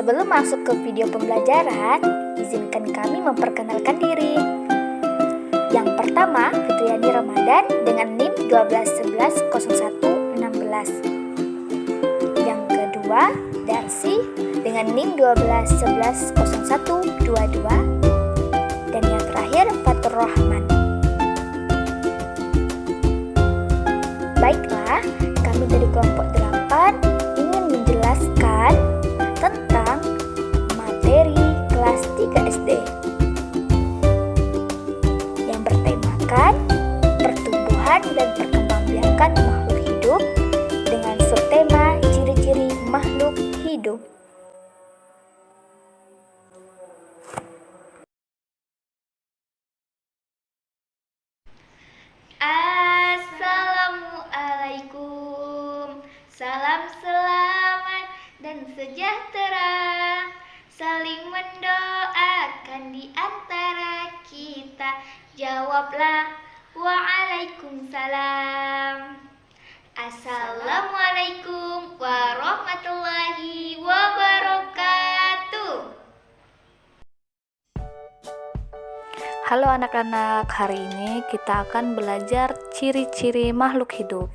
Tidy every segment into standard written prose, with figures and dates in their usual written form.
Sebelum masuk ke video pembelajaran, izinkan kami memperkenalkan diri. Yang pertama, Fitriani Ramadan dengan NIM 12110116. Yang kedua, Darsi dengan NIM 12110122. Dan yang terakhir, Fatur Rahman. Baiklah, kami dari kelompok 8 ingin menjelaskan tentang materi kelas 3 SD yang bertemakan pertumbuhan dan perkembangbiakan makhluk hidup dengan subtema ciri-ciri makhluk hidup. Assalamualaikum, salam selamat dan sejahtera, saling mendoakan di antara kita. Jawablah, waalaikumsalam. Assalamualaikum warahmatullahi wabarakatuh. Halo anak-anak, hari ini kita akan belajar ciri-ciri makhluk hidup.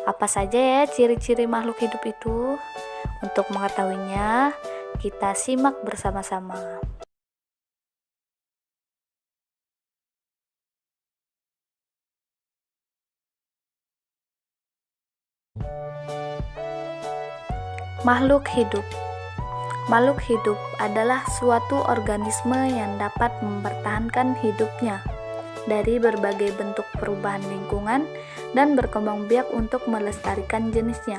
Apa saja ya ciri-ciri makhluk hidup itu? Untuk mengetahuinya, kita simak bersama-sama. Makhluk hidup. Makhluk hidup adalah suatu organisme yang dapat mempertahankan hidupnya dari berbagai bentuk perubahan lingkungan dan berkembang biak untuk melestarikan jenisnya.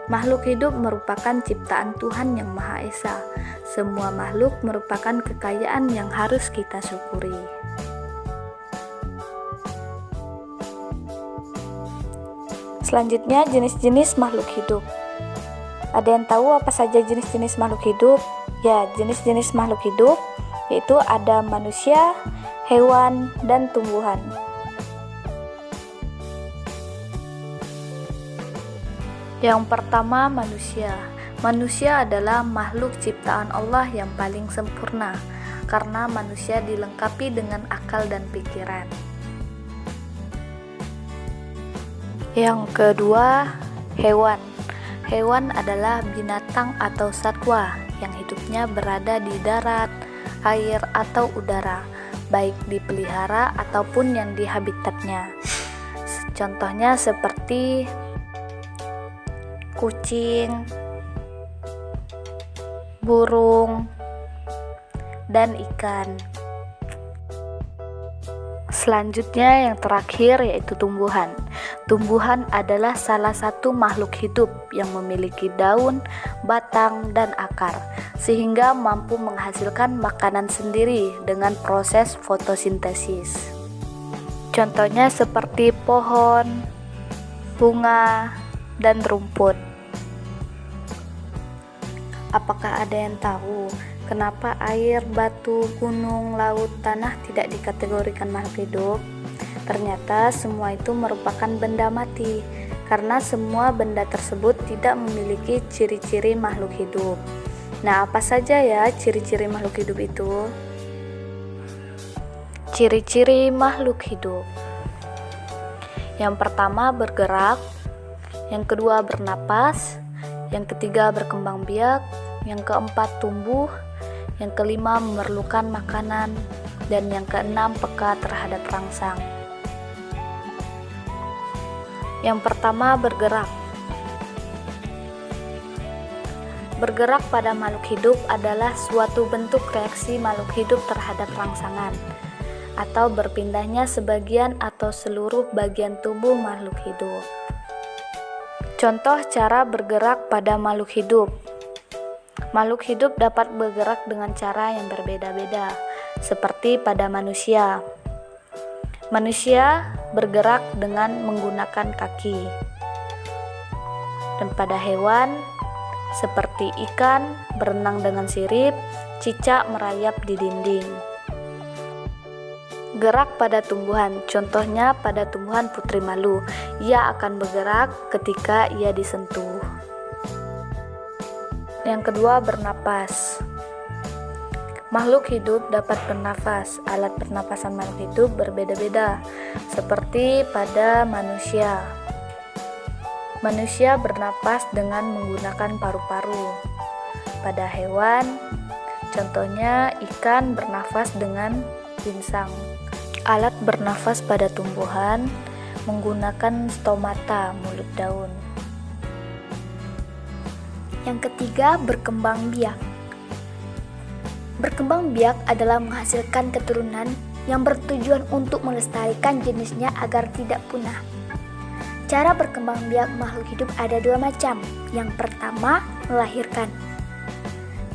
Makhluk hidup merupakan ciptaan Tuhan Yang Maha Esa. Semua makhluk merupakan kekayaan yang harus kita syukuri. Selanjutnya, jenis-jenis makhluk hidup. Ada yang tahu apa saja jenis-jenis makhluk hidup? Ya, jenis-jenis makhluk hidup yaitu ada manusia, hewan, dan tumbuhan. Yang pertama, manusia. Manusia adalah makhluk ciptaan Allah yang paling sempurna karena manusia dilengkapi dengan akal dan pikiran. Yang kedua, hewan. Hewan adalah binatang atau satwa yang hidupnya berada di darat, air, atau udara, baik dipelihara ataupun yang di habitatnya. Contohnya seperti kucing, burung, dan ikan. Selanjutnya yang terakhir yaitu tumbuhan. Tumbuhan adalah salah satu makhluk hidup yang memiliki daun, batang, dan akar, sehingga mampu menghasilkan makanan sendiri dengan proses fotosintesis. Contohnya seperti pohon, bunga, dan rumput. Apakah ada yang tahu kenapa air, batu, gunung, laut, tanah tidak dikategorikan makhluk hidup? Ternyata semua itu merupakan benda mati, karena semua benda tersebut tidak memiliki ciri-ciri makhluk hidup. Nah, apa saja ya ciri-ciri makhluk hidup itu? Ciri-ciri makhluk hidup. Yang pertama bergerak, yang kedua bernapas, yang ketiga berkembang biak, yang keempat tumbuh, yang kelima memerlukan makanan, dan yang keenam peka terhadap rangsang. Yang pertama bergerak. Bergerak pada makhluk hidup adalah suatu bentuk reaksi makhluk hidup terhadap rangsangan, atau berpindahnya sebagian atau seluruh bagian tubuh makhluk hidup. Contoh cara bergerak pada makhluk hidup. Makhluk hidup dapat bergerak dengan cara yang berbeda-beda, seperti pada manusia. Manusia bergerak dengan menggunakan kaki. Dan pada hewan, seperti ikan berenang dengan sirip, cicak merayap di dinding. Gerak pada tumbuhan, contohnya pada tumbuhan putri malu, ia akan bergerak ketika ia disentuh. Yang kedua, bernapas. Makhluk hidup dapat bernafas. Alat pernapasan makhluk hidup berbeda-beda, seperti pada manusia. Manusia bernapas dengan menggunakan paru-paru. Pada hewan, contohnya ikan bernafas dengan ginsang. Alat bernafas pada tumbuhan menggunakan stomata, mulut daun. Yang ketiga, berkembang biak. Berkembang biak adalah menghasilkan keturunan yang bertujuan untuk melestarikan jenisnya agar tidak punah. Cara berkembang biak makhluk hidup ada dua macam. Yang pertama, melahirkan.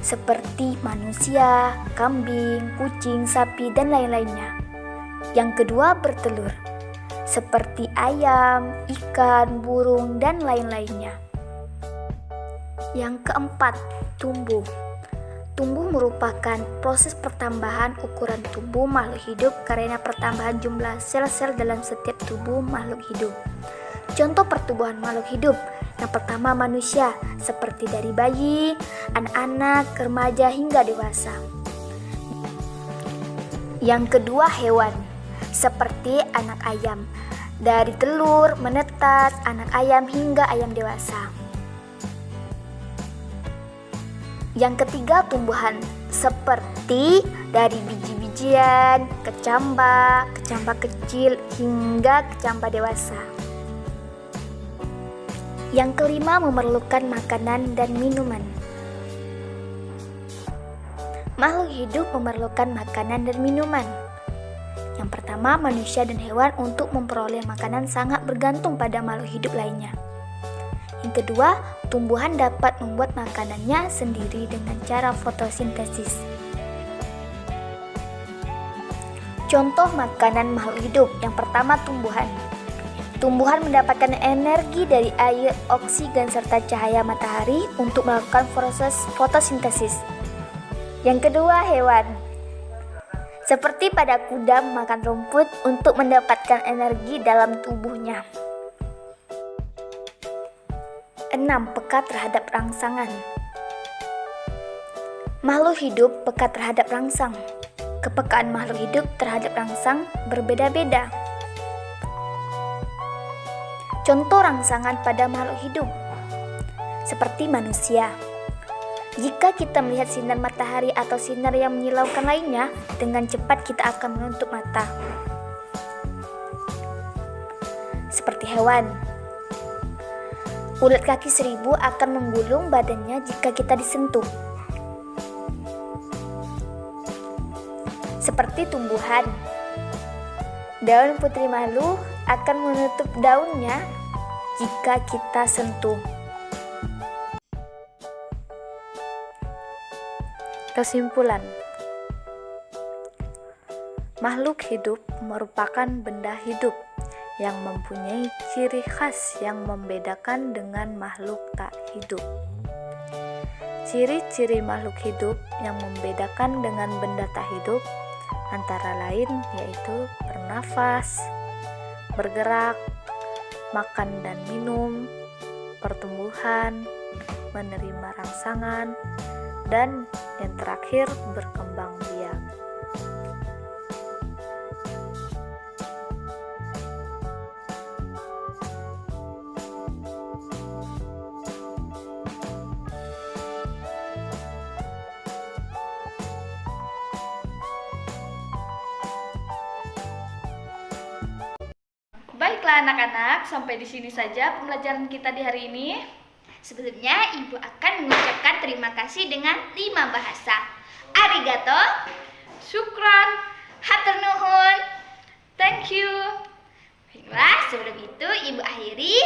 Seperti manusia, kambing, kucing, sapi, dan lain-lainnya. Yang kedua, bertelur. Seperti ayam, ikan, burung, dan lain-lainnya. Yang keempat, tumbuh. Tumbuh merupakan proses pertambahan ukuran tubuh makhluk hidup karena pertambahan jumlah sel-sel dalam setiap tubuh makhluk hidup. Contoh pertumbuhan makhluk hidup. Yang pertama, manusia, seperti dari bayi, anak-anak, remaja hingga dewasa. Yang kedua, hewan, seperti anak ayam, dari telur, menetas, anak ayam hingga ayam dewasa. Yang ketiga, tumbuhan, seperti dari biji-bijian, kecamba, kecamba kecil hingga kecamba dewasa. Yang kelima, memerlukan makanan dan minuman. Makhluk hidup memerlukan makanan dan minuman. Yang pertama, manusia dan hewan untuk memperoleh makanan sangat bergantung pada makhluk hidup lainnya. Yang kedua, tumbuhan dapat membuat makanannya sendiri dengan cara fotosintesis. Contoh makanan makhluk hidup. Yang pertama, tumbuhan. Tumbuhan mendapatkan energi dari air, oksigen, serta cahaya matahari untuk melakukan proses fotosintesis. Yang kedua, hewan. Seperti pada kuda makan rumput untuk mendapatkan energi dalam tubuhnya. 6. Peka terhadap rangsangan. Makhluk hidup peka terhadap rangsang. Kepekaan makhluk hidup terhadap rangsang berbeda-beda. Contoh rangsangan pada makhluk hidup, seperti manusia. Jika kita melihat sinar matahari atau sinar yang menyilaukan lainnya, dengan cepat kita akan menutup mata. Seperti hewan, ulat kaki 1000 akan menggulung badannya jika kita disentuh. Seperti tumbuhan, daun putri malu akan menutup daunnya jika kita sentuh. Kesimpulan, makhluk hidup merupakan benda hidup yang mempunyai ciri khas yang membedakan dengan makhluk tak hidup. Ciri-ciri makhluk hidup yang membedakan dengan benda tak hidup antara lain yaitu bernafas, bergerak, makan dan minum, pertumbuhan, menerima rangsangan, dan yang terakhir berkembang biak. Baiklah anak-anak, sampai di sini saja pembelajaran kita di hari ini. Sebelumnya, Ibu akan mengucapkan terima kasih dengan 5 bahasa. Arigato, syukran, hatur nuhun, thank you. Baiklah, sebelum itu Ibu akhiri.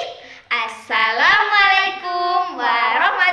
Assalamualaikum warahmatullahi